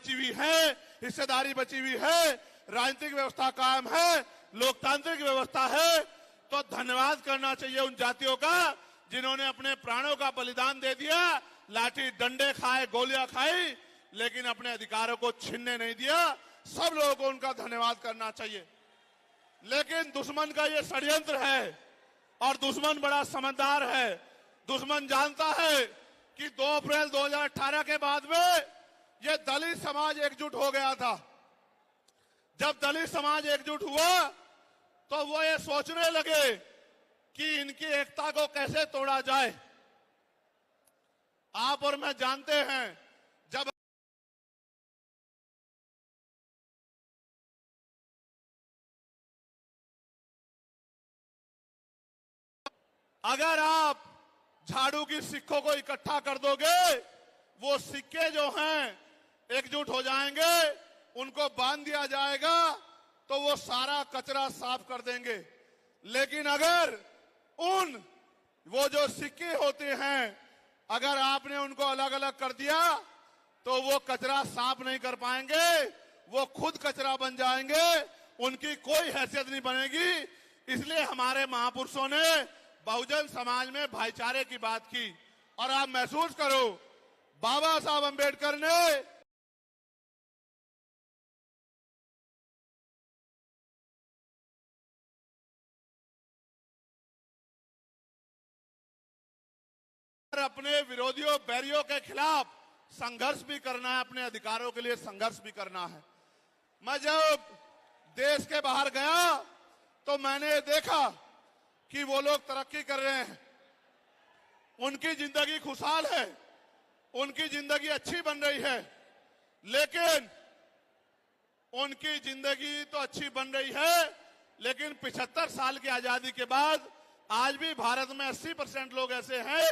बची हुई है, हिस्सेदारी बची हुई है, राजनीतिक व्यवस्था कायम है, लोकतांत्रिक व्यवस्था है, तो धन्यवाद करना चाहिए उन जातियों का जिन्होंने अपने प्राणों का बलिदान दे दिया, लाठी डंडे खाए, गोलियां खाई, लेकिन अपने अधिकारों को छीनने नहीं दिया। सब लोगों को उनका धन्यवाद करना चाहिए। लेकिन दुश्मन का ये षड्यंत्र है और दुश्मन बड़ा समझदार है। दुश्मन जानता है कि 2 अप्रैल 2018 के बाद में ये दलित समाज एकजुट हो गया था। जब दलित समाज एकजुट हुआ तो वो ये सोचने लगे कि इनकी एकता को कैसे तोड़ा जाए। आप और मैं जानते हैं, जब अगर आप झाड़ू की सिक्कों को इकट्ठा कर दोगे, वो सिक्के जो हैं एकजुट हो जाएंगे, उनको बांध दिया जाएगा तो वो सारा कचरा साफ कर देंगे। लेकिन अगर वो जो सिक्के होते हैं, अगर आपने उनको अलग अलग कर दिया तो वो कचरा साफ नहीं कर पाएंगे, वो खुद कचरा बन जाएंगे, उनकी कोई हैसियत नहीं बनेगी। इसलिए हमारे महापुरुषों ने बहुजन समाज में भाईचारे की बात की। और आप महसूस करो, बाबा साहब अंबेडकर ने अपने विरोधियों, बैरियों के खिलाफ संघर्ष भी करना है, अपने अधिकारों के लिए संघर्ष भी करना है। मैं जब देश के बाहर गया तो मैंने देखा कि वो लोग तरक्की कर रहे हैं, उनकी जिंदगी खुशहाल है, उनकी जिंदगी अच्छी बन रही है। लेकिन उनकी जिंदगी तो अच्छी बन रही है, लेकिन 75 साल की आजादी के बाद आज भी भारत में 80% लोग ऐसे हैं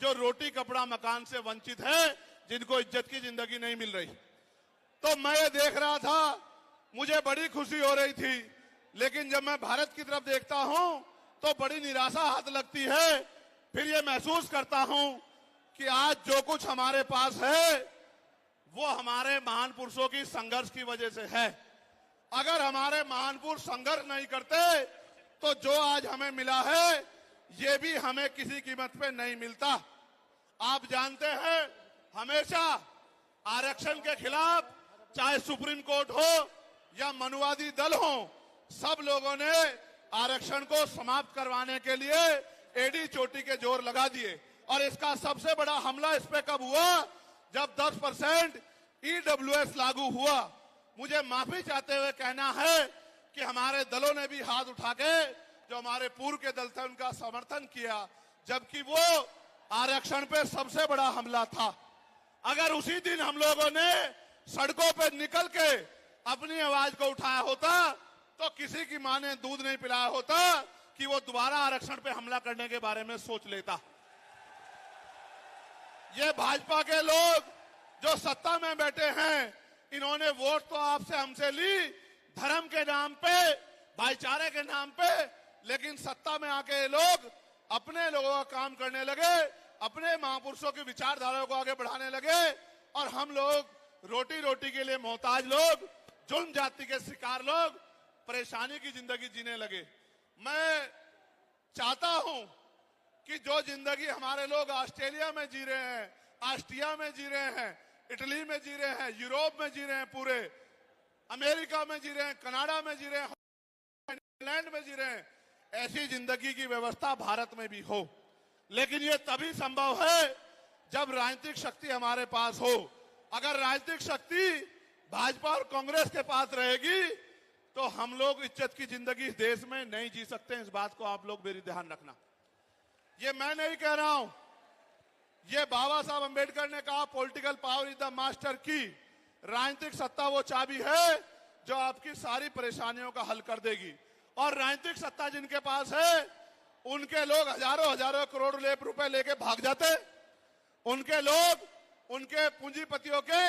जो रोटी कपड़ा मकान से वंचित हैं, जिनको इज्जत की जिंदगी नहीं मिल रही। तो मैं ये देख रहा था, मुझे बड़ी खुशी हो रही थी। लेकिन जब मैं भारत की तरफ देखता हूं तो बड़ी निराशा हाथ लगती है। फिर ये महसूस करता हूं कि आज जो कुछ हमारे पास है वो हमारे महान पुरुषों की संघर्ष की वजह से है। अगर हमारे महान पुरुष संघर्ष नहीं करते तो जो आज हमें मिला है ये भी हमें किसी कीमत पे नहीं मिलता। आप जानते हैं, हमेशा आरक्षण के खिलाफ चाहे सुप्रीम कोर्ट हो या मनुवादी दल हो, सब लोगों ने आरक्षण को समाप्त करवाने के लिए एड़ी चोटी के जोर लगा दिए। और इसका सबसे बड़ा हमला इस पे कब हुआ, जब 10% ईडब्ल्यूएस लागू हुआ। मुझे माफी चाहते हुए कहना है कि हमारे दलों ने भी हाथ उठा के, जो हमारे पूर्व के दल थे, उनका समर्थन किया, जबकि वो आरक्षण पे सबसे बड़ा हमला था। अगर उसी दिन हम लोगों ने सड़कों पे निकल के अपनी आवाज को उठाया होता तो किसी की मां ने दूध नहीं पिलाया होता कि वो दोबारा आरक्षण पे हमला करने के बारे में सोच लेता। ये भाजपा के लोग जो सत्ता में बैठे हैं, इन्होंने वोट तो आपसे हमसे ली धर्म के नाम पे, भाईचारे के नाम पे, लेकिन सत्ता में आके ये लोग अपने लोगों का काम करने लगे, अपने महापुरुषों की विचारधारा को आगे बढ़ाने लगे, और हम लोग रोटी रोटी के लिए मोहताज लोग, जुल्म जाति के शिकार लोग परेशानी की जिंदगी जीने लगे। मैं चाहता हूं कि जो जिंदगी हमारे लोग ऑस्ट्रेलिया में जी रहे हैं, ऑस्ट्रिया में जी रहे हैं, इटली में जी रहे हैं, यूरोप में जी रहे हैं, पूरे अमेरिका में जी रहे हैं, कनाडा में जी रहे हैं, इंग्लैंड में जी रहे हैं, ऐसी जिंदगी की व्यवस्था भारत में भी हो। लेकिन ये तभी संभव है जब राजनीतिक शक्ति हमारे पास हो। अगर राजनीतिक शक्ति भाजपा और कांग्रेस के पास रहेगी तो हम लोग इज्जत की जिंदगी इस देश में नहीं जी सकते। इस बात को आप लोग मेरी ध्यान रखना। ये मैं नहीं कह रहा हूं, ये बाबा साहब अंबेडकर ने कहा, political power is the master की। राजनीतिक सत्ता वो चाबी है जो आपकी सारी परेशानियों का हल कर देगी। और राजनीतिक सत्ता जिनके पास है, उनके लोग हजारों हजारों करोड़ रुपए लेके भाग जाते। उनके लोग, उनके पूंजीपतियों के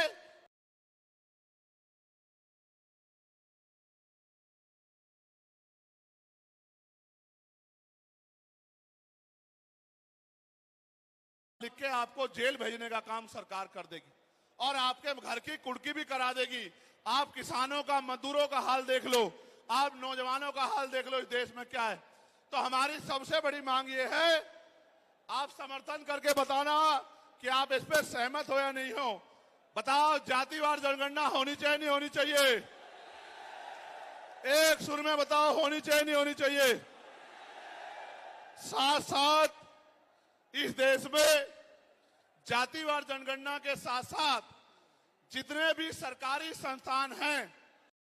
लिख के आपको जेल भेजने का काम सरकार कर देगी। और आपके घर की कुर्की भी करा देगी। आप किसानों का, मजदूरों का हाल देख लो, आप नौजवानों का हाल देख लो, इस देश में क्या है। तो हमारी सबसे बड़ी मांग ये है, आप समर्थन करके बताना कि आप इस पे सहमत हो या नहीं हो। बताओ, जातिवार जनगणना होनी चाहिए नहीं होनी चाहिए? एक सुर में बताओ, होनी चाहिए नहीं होनी चाहिए? साथ साथ इस देश में जातिवार जनगणना के साथ साथ जितने भी सरकारी संस्थान हैं